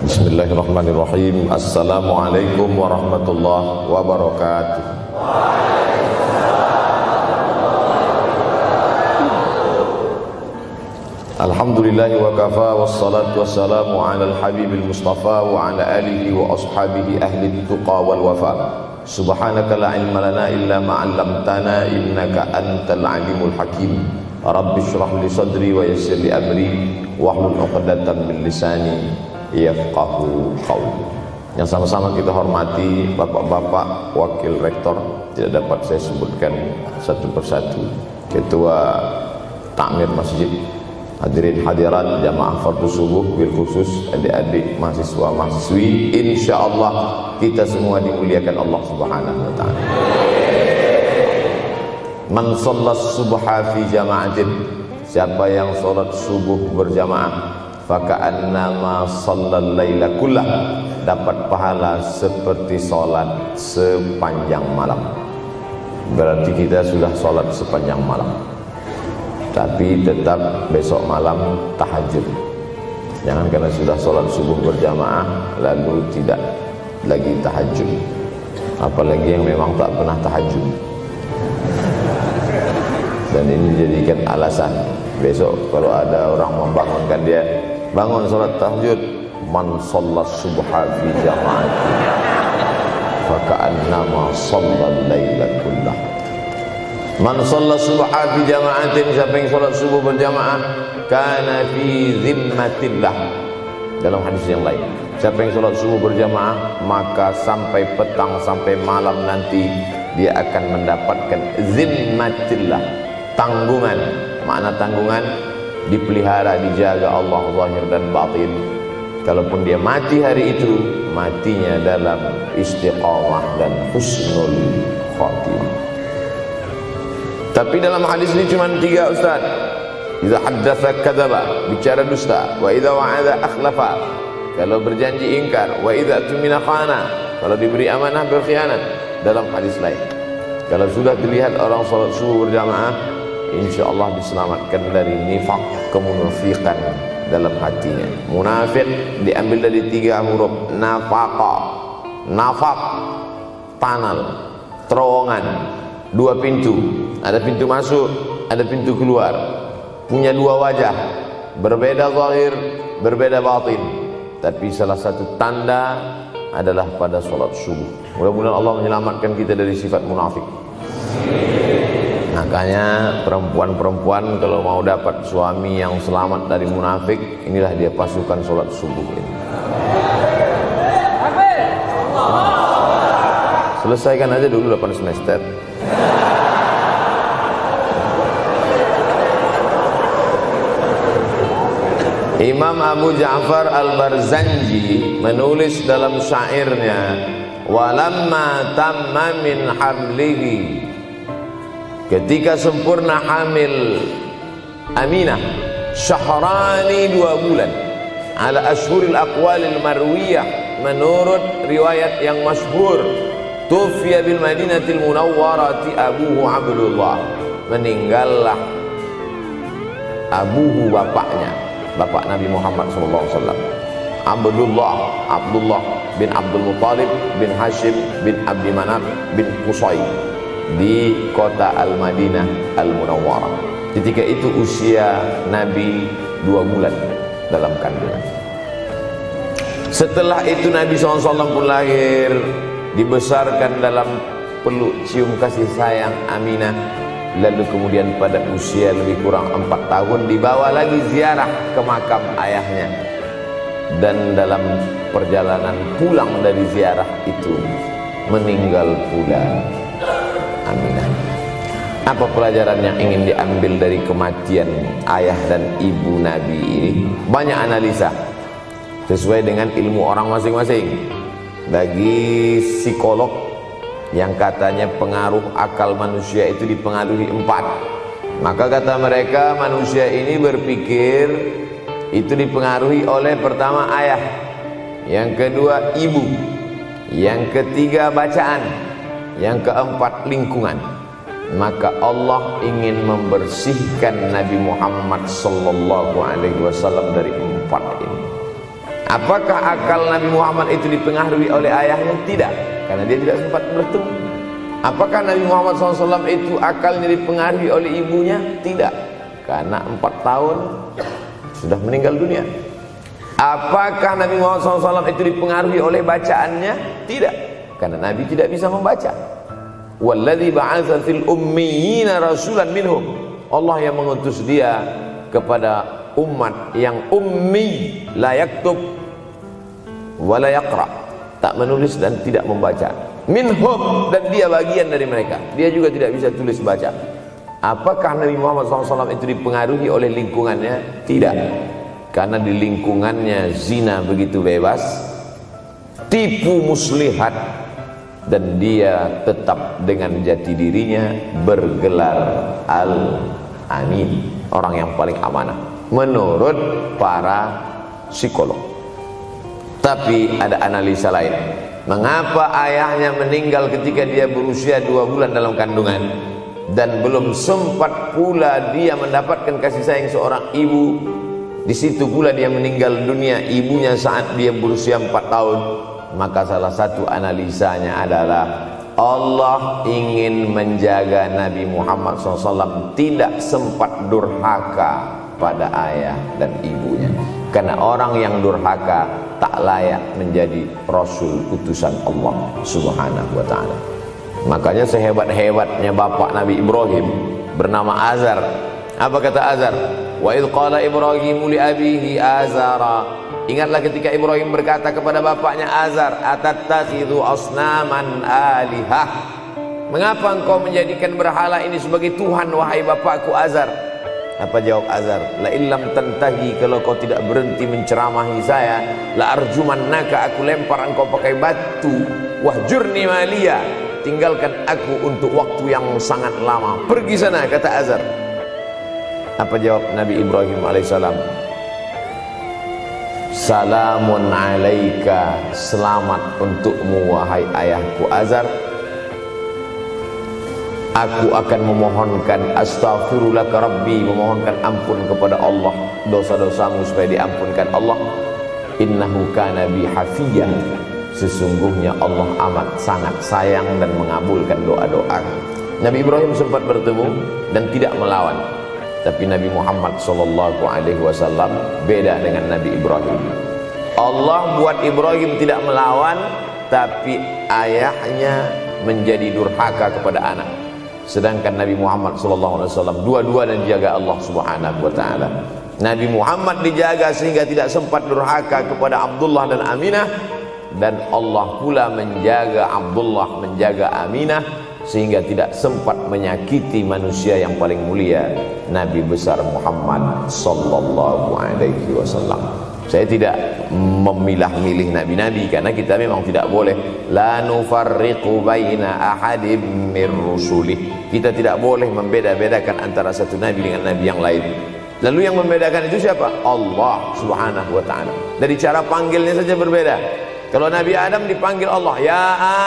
Bismillahirrahmanirrahim. Assalamualaikum warahmatullahi wabarakatuh. Alhamdulillahi wa kafa, wassalatu wassalamu ala al-habibil mustafa wa ala alihi wa ashabihi ahli tuqa wal wafa. Subhanaka la ilma lana illa ma 'allamtana innaka antal alimul hakim. Rabbi shrah li sadri wa yassir li amri wahlul 'uqdatam min lisani yafqahu qawli. Yang sama-sama kita hormati bapak-bapak wakil rektor, tidak dapat saya sebutkan satu persatu, ketua takmir masjid, hadirin hadirat jamaah fardu subuh, bil khusus adik-adik mahasiswa mahasiswi, insyaallah kita semua dimuliakan Allah Subhanahu wa taala. Man shallas subha fi jama'atin, siapa yang salat subuh berjamaah, faka'annama shallal laila kullah, dapat pahala seperti salat sepanjang malam. Berarti kita sudah salat sepanjang malam, tapi tetap besok malam tahajud. Jangan karena sudah sholat subuh berjamaah lalu tidak lagi tahajud, apalagi yang memang tak pernah tahajud, dan ini dijadikan alasan besok kalau ada orang membangunkan dia, bangun sholat tahajud. Man shallas subha fi jama'ati faka'annama shallal laila kullah. Man shalla subha fi jama'atin, siapa yang salat subuh berjamaah, kana fi zimmatillah. Dalam hadis yang lain, siapa yang salat subuh berjamaah, maka sampai petang sampai malam nanti dia akan mendapatkan zimmatillah, tanggungan. Makna tanggungan, dipelihara, dijaga Allah zahir dan batin. Kalaupun dia mati hari itu, matinya dalam istiqamah dan husnul khatimah. Tapi dalam hadis ini cuma 3 Ustaz. Idza haddatsa kadzaba, bicara dusta, wa idza wa'ada akhlafa, kalau berjanji ingkar, wa idza tumina khana, kalau diberi amanah berkhianat. Dalam hadis lain, kalau sudah dilihat orang salat subuh berjamaah, insyaallah diselamatkan dari nifaq, kemunafikan dalam hatinya. Munafik diambil dari 3 huruf, nafaqa. Nafaq, tanal, terowongan, 2 pintu, ada pintu masuk, ada pintu keluar, punya 2 wajah, berbeda zahir, berbeda batin. Tapi salah satu tanda adalah pada sholat subuh. Mudah-mudahan Allah menyelamatkan kita dari sifat munafik. Makanya perempuan-perempuan kalau mau dapat suami yang selamat dari munafik, inilah dia pasukan sholat subuh ini. Selesaikan aja dulu 8 semester. Imam Abu Ja'far Al-Barzanji menulis dalam syairnya, walamma tamma min hamlihi, ketika sempurna hamil Aminah, syahrani 2 bulan, ala ashhuril aqwalil marwiyah, menurut riwayat yang masyhur, tufiya bil madinatil munawwarati abuhu Abdullah, meninggallah abuhu, bapaknya, bapak Nabi Muhammad SAW, Abdullah bin Abdul Muttalib bin Hashim bin Abdi Manaf bin Qusay, di kota Al-Madinah Al-Munawwarah. Ketika itu usia Nabi 2 bulan dalam kandungan. Setelah itu Nabi SAW pun lahir, dibesarkan dalam peluk cium kasih sayang Aminah. Lalu kemudian pada usia lebih kurang 4 tahun dibawa lagi ziarah ke makam ayahnya. Dan dalam perjalanan pulang dari ziarah itu meninggal pula Aminah. Apa pelajaran yang ingin diambil dari kematian ayah dan ibu Nabi ini? Banyak analisa sesuai dengan ilmu orang masing-masing. Bagi psikolog yang katanya pengaruh akal manusia itu dipengaruhi 4, maka kata mereka manusia ini berpikir itu dipengaruhi oleh pertama ayah, yang kedua ibu, yang ketiga bacaan, yang keempat lingkungan. Maka Allah ingin membersihkan Nabi Muhammad sallallahu alaihi wasallam dari 4 ini. Apakah akal Nabi Muhammad itu dipengaruhi oleh ayahnya? Tidak, karena dia tidak sempat bertemu. Apakah Nabi Muhammad SAW itu akalnya dipengaruhi oleh ibunya? Tidak, karena 4 tahun sudah meninggal dunia. Apakah Nabi Muhammad SAW itu dipengaruhi oleh bacaannya? Tidak, karena Nabi tidak bisa membaca. Walladzi ba'atsa fil ummiyina rasulan minhum. Allah yang mengutus dia kepada umat yang ummi, la yaktub wa la yaqra, tak menulis dan tidak membaca. Minhum, dan dia bagian dari mereka, dia juga tidak bisa tulis baca. Apakah Nabi Muhammad SAW itu dipengaruhi oleh lingkungannya? Tidak, karena di lingkungannya zina begitu bebas, tipu muslihat, dan dia tetap dengan jati dirinya bergelar Al-Amin, orang yang paling amanah menurut para psikolog. Tapi ada analisa lain. Mengapa ayahnya meninggal ketika dia berusia 2 bulan dalam kandungan, dan belum sempat pula dia mendapatkan kasih sayang seorang ibu? Di situ pula dia meninggal dunia, ibunya saat dia berusia 4 tahun. Maka salah satu analisanya adalah Allah ingin menjaga Nabi Muhammad SAW tidak sempat durhaka pada ayah dan ibunya, karena orang yang durhaka tak layak menjadi Rasul utusan Allah Subhanahu wa ta'ala. Makanya sehebat-hebatnya bapak Nabi Ibrahim bernama Azar. Apa kata Azar? Wa idh qala Ibrahimu li abihi Azara. Ingatlah ketika Ibrahim berkata kepada bapaknya Azar, atattakhidhu asnaman alihah. Mengapa engkau menjadikan berhala ini sebagai Tuhan, wahai bapakku Azar? Apa jawab Azar? La illam tantahi, kalau kau tidak berhenti menceramahi saya, la arjumannaka, aku lempar engkau pakai batu. Wahjurni maliya, tinggalkan aku untuk waktu yang sangat lama. Pergi sana, kata Azar. Apa jawab Nabi Ibrahim alaihissalam? Salamun alaika, selamat untukmu wahai ayahku Azar. Aku akan memohonkan astaghfirulaka rabbi, memohonkan ampun kepada Allah dosa-dosamu supaya diampunkan Allah. Innahu kana bi hafiyya, sesungguhnya Allah amat sangat sayang dan mengabulkan doa-doa. Nabi Ibrahim sempat bertemu dan tidak melawan. Tapi Nabi Muhammad SAW beda dengan Nabi Ibrahim. Allah buat Ibrahim tidak melawan, tapi ayahnya menjadi durhaka kepada anak. Sedangkan Nabi Muhammad SAW dua-dua dan dijaga Allah Subhanahu wa ta'ala. Nabi Muhammad dijaga sehingga tidak sempat durhaka kepada Abdullah dan Aminah, dan Allah pula menjaga Abdullah, menjaga Aminah, sehingga tidak sempat menyakiti manusia yang paling mulia, Nabi besar Muhammad sallallahu alaihi wasallam. Saya tidak memilah-milih nabi-nabi, karena kita memang tidak boleh la nufarriqu baina ahadim mir rusulih. Kita tidak boleh membeda-bedakan antara satu nabi dengan nabi yang lain. Lalu yang membedakan itu siapa? Allah Subhanahu wa ta'ala. Dari cara panggilnya saja berbeda. Kalau Nabi Adam dipanggil Allah, ya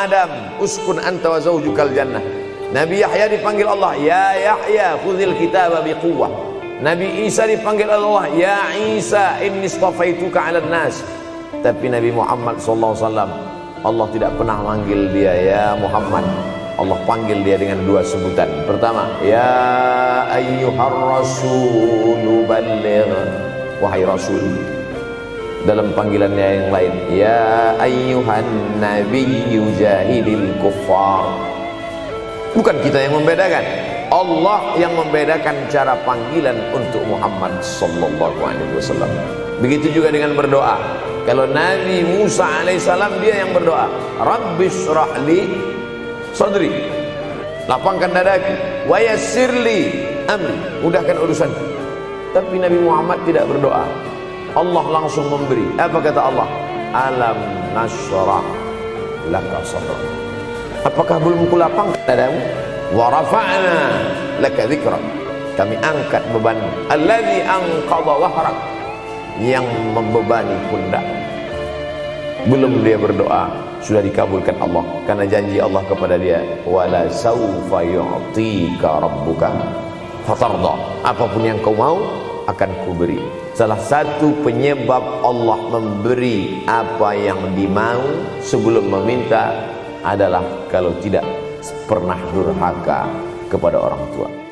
Adam uskun anta wa zawjukal jannah. Nabi Yahya dipanggil Allah, ya Yahya khudhil kitaba biquwwah. Nabi Isa dipanggil Allah, ya Isa inni istafaituka 'alan nas. Tapi Nabi Muhammad SAW, Allah tidak pernah manggil dia ya Muhammad. Allah panggil dia dengan dua sebutan. Pertama, ya ayyuhar rasul balligh, wahai rasul. Dalam panggilannya yang lain, ya ayyuhan nabiyyu jahidil kuffar. Bukan kita yang membedakan, Allah yang membedakan cara panggilan untuk Muhammad sallallahu alaihi wasallam. Begitu juga dengan berdoa. Kalau Nabi Musa alaihissalam, dia yang berdoa, Rabbishrah li sadri, lapangkan dadaku, wa yassirli amri, mudahkan urusanku. Tapi Nabi Muhammad tidak berdoa, Allah langsung memberi. Apa kata Allah? Alam nashrah laka sadrak. Apakah belum kulapangkan dadamu? Wa rafa'na laka dzikrak, kami angkat beban. Alladzi anqadha dhahrak, yang membebani pundak. Belum dia berdoa, sudah dikabulkan Allah, karena janji Allah kepada dia, wala saufa yu'tika rabbuka fatarda. Apapun yang kau mau, akan kuberi. Salah satu penyebab Allah memberi apa yang dimau sebelum meminta adalah kalau tidak pernah durhaka kepada orang tua.